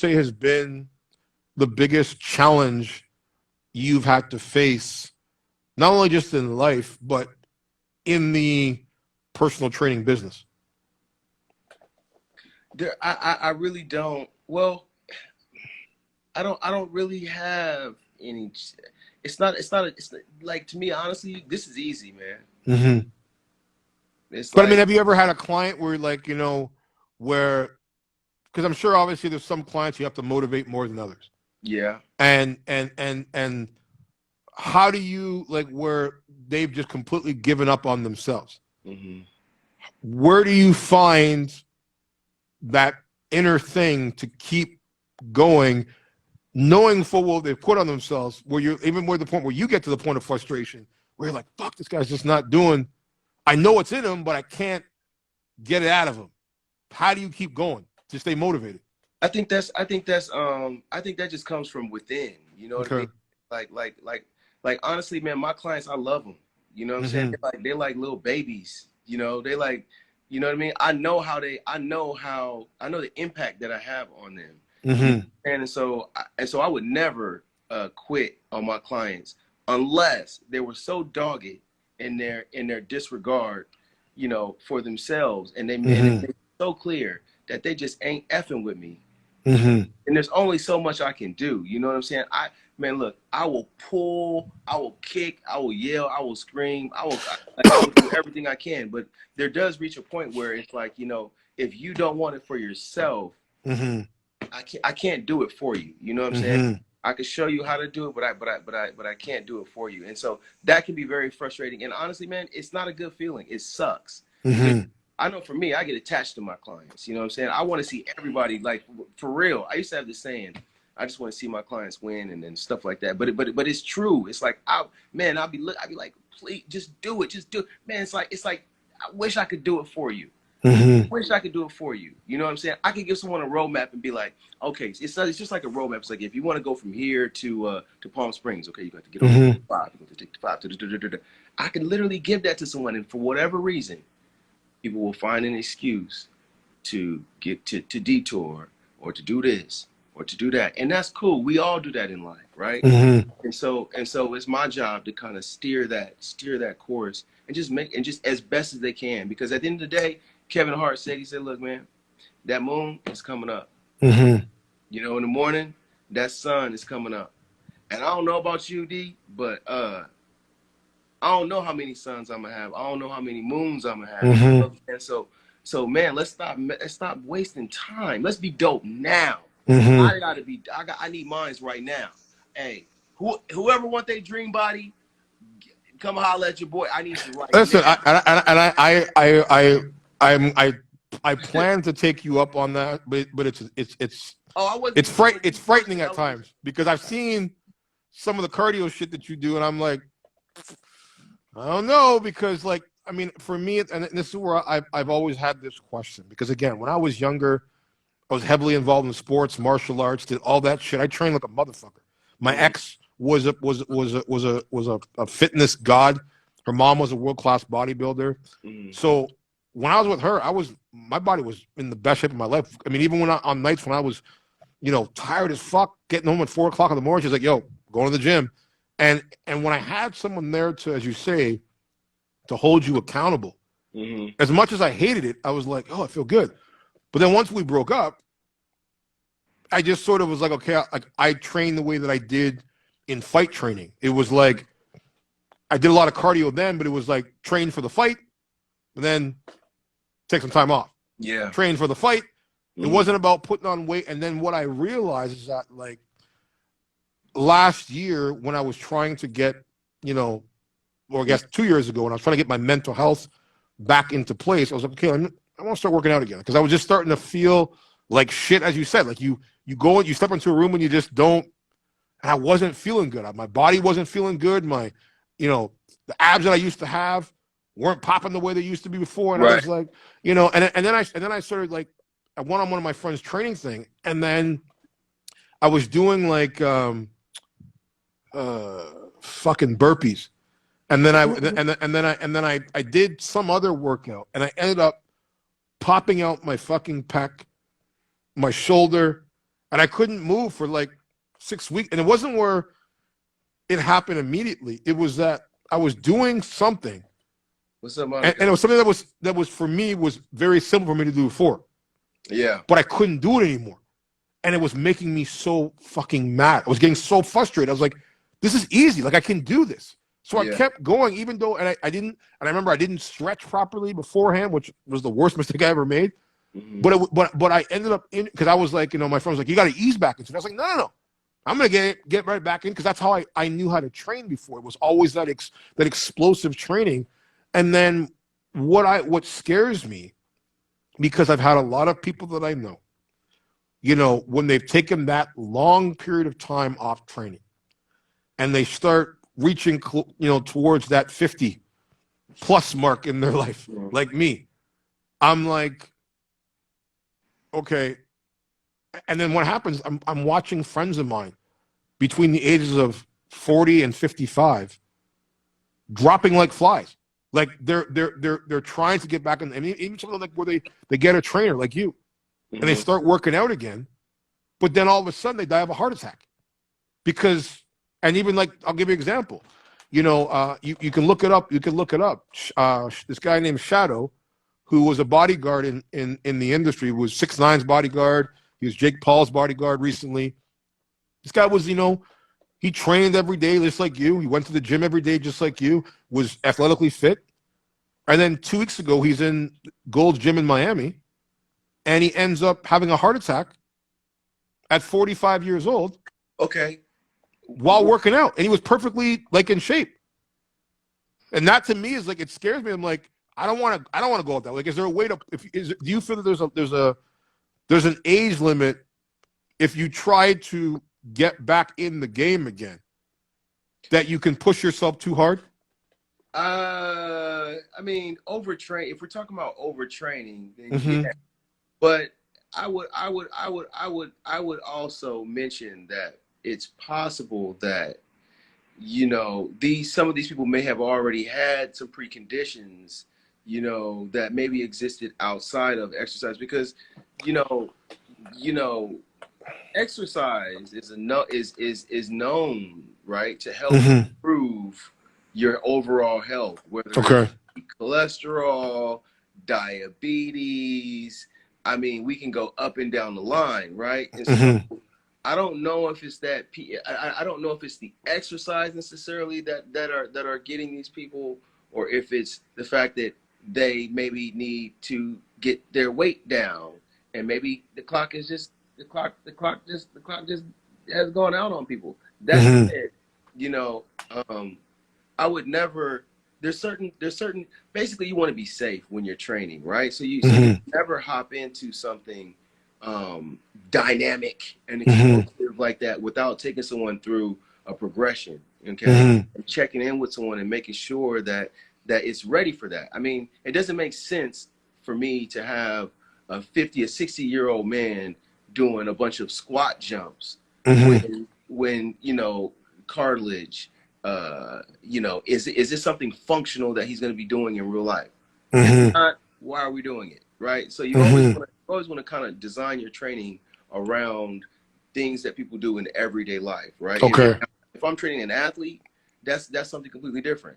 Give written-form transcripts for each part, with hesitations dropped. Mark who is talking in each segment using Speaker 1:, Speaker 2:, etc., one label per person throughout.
Speaker 1: say has been the biggest challenge you've had to face, not only just in life, but in the personal training business?
Speaker 2: I really don't. Well, I don't really have any. It's not like, to me, honestly, this is easy, man.
Speaker 1: Mm-hmm.
Speaker 2: It's
Speaker 1: But
Speaker 2: like,
Speaker 1: I mean, have you ever had a client where, like, you know, where, because I'm sure obviously there's some clients you have to motivate more than others.
Speaker 2: yeah.
Speaker 1: And how do you, like, where they've just completely given up on themselves?
Speaker 2: Mm-hmm.
Speaker 1: Where do you find that inner thing to keep going, knowing full well they've put on themselves, where you're even more the point where you get to the point of frustration where you're like, fuck, this guy's just not doing, I know it's in him, but I can't get it out of him. How do you keep going to stay motivated?
Speaker 2: I think that just comes from within. You know what I mean? Like honestly, man, my clients, I love them. You know what I'm saying? They're like little babies. You know, they like, you know what I mean? I know the impact that I have on them.
Speaker 1: Mm-hmm.
Speaker 2: And so I would never quit on my clients unless they were so dogged in their disregard, you know, for themselves, and they made it so clear that they just ain't effing with me.
Speaker 1: Mm-hmm.
Speaker 2: And there's only so much I can do. You know what I'm saying? Man, look, I will pull, I will kick, I will yell, I will scream, I will do everything I can. But there does reach a point where it's like, you know, if you don't want it for yourself, I can't do it for you. You know what I'm saying? I can show you how to do it, but I can't do it for you. And so that can be very frustrating. And honestly, man, it's not a good feeling. It sucks. I know for me, I get attached to my clients. You know what I'm saying? I want to see everybody, like, for real. I used to have this saying, I just want to see my clients win and stuff like that. But it's true. It's like, I'll be like, please, just do it. Just do it. Man, it's like, I wish I could do it for you. I wish I could do it for you. You know what I'm saying? I could give someone a roadmap and be like, okay, it's just like a roadmap. It's like, if you want to go from here to Palm Springs, okay, you got to get on the 5. You got to take the 5. I can literally give that to someone, and for whatever reason, people will find an excuse to get to detour or to do this or to do that, and that's cool. We all do that in life, right? And so it's my job to kind of steer that course and just as best as they can, because at the end of the day, Kevin Hart said, he said, look, man, that moon is coming up. You know, in the morning, that sun is coming up. And I don't know about you, D, but I don't know how many suns I'm gonna have. I don't know how many moons I'm gonna have. And so man, let's stop wasting time. Let's be dope now. I need mines right now. Hey, whoever want their dream body, come holler at your boy. I need you right
Speaker 1: Listen,
Speaker 2: now.
Speaker 1: I plan to take you up on that, but it's frightening at times, because I've seen some of the cardio shit that you do, and I'm like, I don't know, because, like, I mean, for me, and this is where I've always had this question, because again, when I was younger, I was heavily involved in sports, martial arts, did all that shit. I trained like a motherfucker. My ex was a fitness god. Her mom was a world-class bodybuilder. So when I was with her, my body was in the best shape of my life. I mean, even on nights when I was, you know, tired as fuck, getting home at 4 o'clock in the morning, she's like, yo, going to the gym. And when I had someone there to, as you say, to hold you accountable, as much as I hated it, I was like, oh, I feel good. But then once we broke up, I just sort of was like, okay, I trained the way that I did in fight training. It was like, I did a lot of cardio then, but it was like train for the fight, and then take some time off.
Speaker 2: Yeah.
Speaker 1: Train for the fight. It wasn't about putting on weight. And then what I realized is that, like, last year when I was trying to get, you know, or I guess 2 years ago, when I was trying to get my mental health back into place, I was like, okay, I want to start working out again, because I was just starting to feel like shit, as you said. Like, you go and you step into a room and you just don't. And I wasn't feeling good. My body wasn't feeling good. My, you know, the abs that I used to have weren't popping the way they used to be before. And I was like, you know, and then I started, like, I went on one of my friends' training thing, and then I was doing like fucking burpees. And then I did some other workout, and I ended up popping out my fucking pec, my shoulder, and I couldn't move for like 6 weeks. And it wasn't where it happened immediately. It was that I was doing something.
Speaker 2: What's up, Monica?
Speaker 1: And it was something that was for me was very simple for me to do before.
Speaker 2: Yeah.
Speaker 1: But I couldn't do it anymore. And it was making me so fucking mad. I was getting so frustrated. I was like, this is easy. Like, I can do this. So I kept going, even though, and I didn't, and I remember I didn't stretch properly beforehand, which was the worst mistake I ever made. Mm-hmm. But I ended up in, because I was like, my friend was like, you got to ease back into it. I was like, no. I'm going to get right back in, because that's how I knew how to train before. It was always that explosive training. And then what scares me, because I've had a lot of people that I know, when they've taken that long period of time off training and they start reaching, towards that 50 plus mark in their life, like me, I'm like, okay. And then what happens, I'm watching friends of mine between the ages of 40 and 55 dropping like flies. Like they're trying to get back in. I mean, even something like where they get a trainer like you, and they start working out again, but then all of a sudden they die of a heart attack. Because, and even like, I'll give you an example. You can look it up. You can look it up. This guy named Shadow, who was a bodyguard in the industry, was 6ix9ine's bodyguard. He was Jake Paul's bodyguard recently. This guy was, he trained every day just like you. He went to the gym every day just like you, was athletically fit. And then 2 weeks ago, he's in Gold's Gym in Miami, and he ends up having a heart attack at 45 years old.
Speaker 2: Okay.
Speaker 1: While working out. And he was perfectly like in shape. And that to me is like, it scares me. I'm like, I don't want to go out that way. Like, is there a way to, do you feel that there's an age limit if you try to get back in the game again, that you can push yourself too hard?
Speaker 2: I mean, overtrain. If we're talking about overtraining, then yeah. But I would also mention that it's possible that some of these people may have already had some preconditions, that maybe existed outside of exercise, because exercise is known, right, to help improve your overall health, whether it's cholesterol, diabetes. I mean, we can go up and down the line, right? And so I don't know if it's that. I don't know if it's the exercise necessarily that are getting these people, or if it's the fact that they maybe need to get their weight down, and maybe the clock just has gone out on people. That's it. I would never. There's certain. Basically, you want to be safe when you're training, right? So you never hop into something dynamic and explosive like that without taking someone through a progression, okay, and checking in with someone and making sure that it's ready for that. I mean, it doesn't make sense for me to have a 50 or 60-year-old man doing a bunch of squat jumps when cartilage, is this something functional that he's going to be doing in real life? If not, why are we doing it, right? So you always want to kind of design your training around things that people do in everyday life, right?
Speaker 1: Okay.
Speaker 2: If I'm training an athlete, that's something completely different.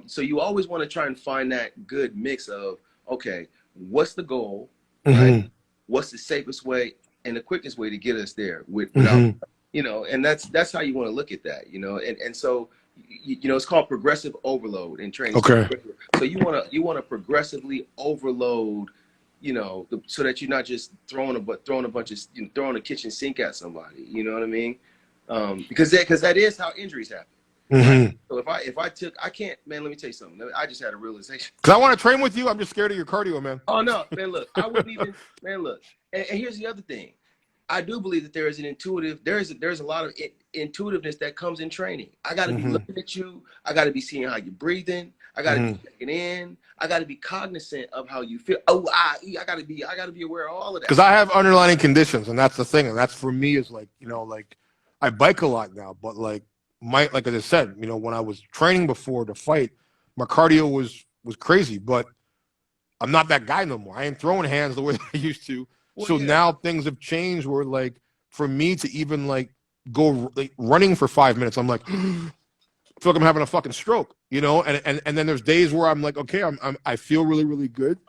Speaker 2: So you always want to try and find that good mix of, okay, what's the goal, right? What's the safest way and the quickest way to get us there without, and that's how you want to look at that, and so, it's called progressive overload in training.
Speaker 1: Okay.
Speaker 2: So you want to progressively overload, so that you're not just throwing a bunch of, throwing a kitchen sink at somebody, you know what I mean? Because that is how injuries happen. Right? So I can't, man, let me tell you something. I just had a realization.
Speaker 1: Because I want to train with you. I'm just scared of your cardio, man.
Speaker 2: Oh, no, man, look, I wouldn't even, man, look. And here's the other thing. I do believe that there's a lot of intuitiveness that comes in training. I got to be looking at you. I got to be seeing how you're breathing. I got to be checking in. I got to be cognizant of how you feel. Oh, I got to be aware of all of that.
Speaker 1: Because I have underlying conditions, and that's the thing. And that's for me is like, like I bike a lot now, but like like I said, when I was training before to fight, my cardio was crazy, but I'm not that guy no more. I ain't throwing hands the way I used to. Well, so now things have changed where like for me to even like go like, running for 5 minutes, I'm like, I feel like I'm having a fucking stroke, you know. And then there's days where I'm like, okay, I feel really really good,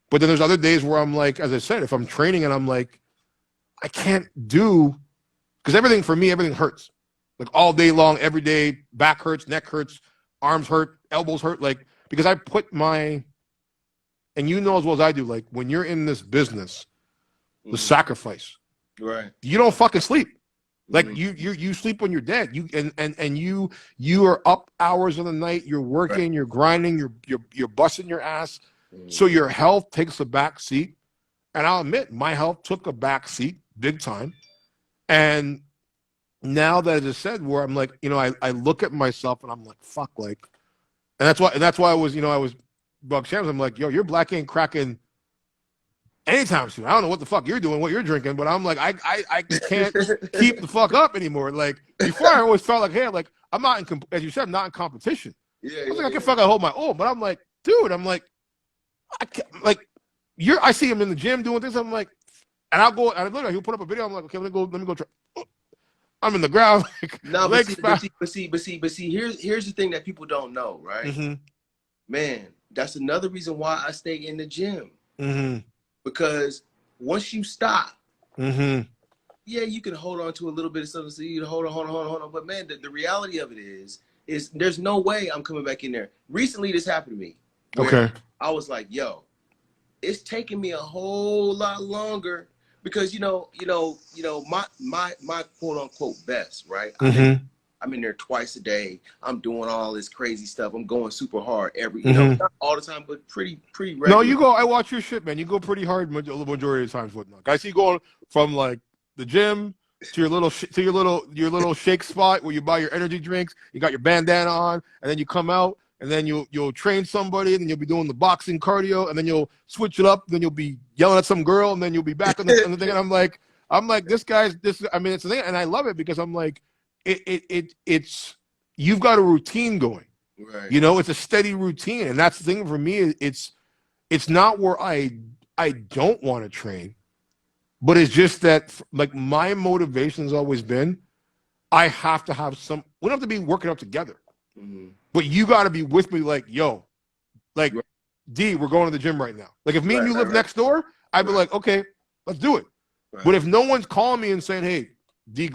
Speaker 1: but then there's other days where I'm like, as I said, if I'm training and I'm like, I can't do, because everything for me, everything hurts, like all day long, every day, back hurts, neck hurts, arms hurt, elbows hurt, like because I put my, and you know as well as I do, like when you're in this business, the sacrifice,
Speaker 2: right?
Speaker 1: You don't fucking sleep. Like you sleep when you're dead. And you are up hours of the night. You're working. Right. You're grinding. You're busting your ass. So your health takes a back seat. And I'll admit, my health took a back seat, big time. And now that, as I said, where I'm like, you know, I look at myself and I'm like, fuck, like, and that's why I was, you know, I was Buck Shams. I'm like, yo, your black ain't cracking anytime soon. I don't know what the fuck you're doing, what you're drinking, but I'm like, I can't keep the fuck up anymore. Like before, I always felt like, hey, like I'm not in, as you said, I'm not in competition. Yeah, I was like, I can fucking hold my own, but I'm like, dude, I'm like, I can't, like, I see him in the gym doing things. I'm like, and I'll go, and literally he'll put up a video. I'm like, okay, let me go try. I'm in the ground. Like,
Speaker 2: no, but see, here's the thing that people don't know, right? Mm-hmm. Man, that's another reason why I stay in the gym. Mm-hmm. Because once you stop, yeah, you can hold on to a little bit of something. So you hold on. But man, the reality of it is there's no way I'm coming back in there. Recently, this happened to me. Okay. I was like, yo, it's taking me a whole lot longer because you know, my quote unquote best, right? I'm in there twice a day. I'm doing all this crazy stuff. I'm going super hard you know, not all the time, but pretty regular.
Speaker 1: No, you go. I watch your shit, man. You go pretty hard the majority of the times. Whatnot. I see you going from like the gym to your little shake spot where you buy your energy drinks. You got your bandana on, and then you come out, and then you'll train somebody, and then you'll be doing the boxing cardio, and then you'll switch it up. Then you'll be yelling at some girl, and then you'll be back on the thing. And I'm like, this guy's this. I mean, it's a thing, and I love it because I'm like. It's you've got a routine going, right? You know, it's a steady routine, and that's the thing for me. It's not where I don't want to train, but it's just that like my motivation has always been I have to have some. We don't have to be working out together, but you got to be with me. Like, yo, like D, we're going to the gym right now. Like if me and you live next door, I'd be like, okay, let's do it. Right. But if no one's calling me and saying, hey, D,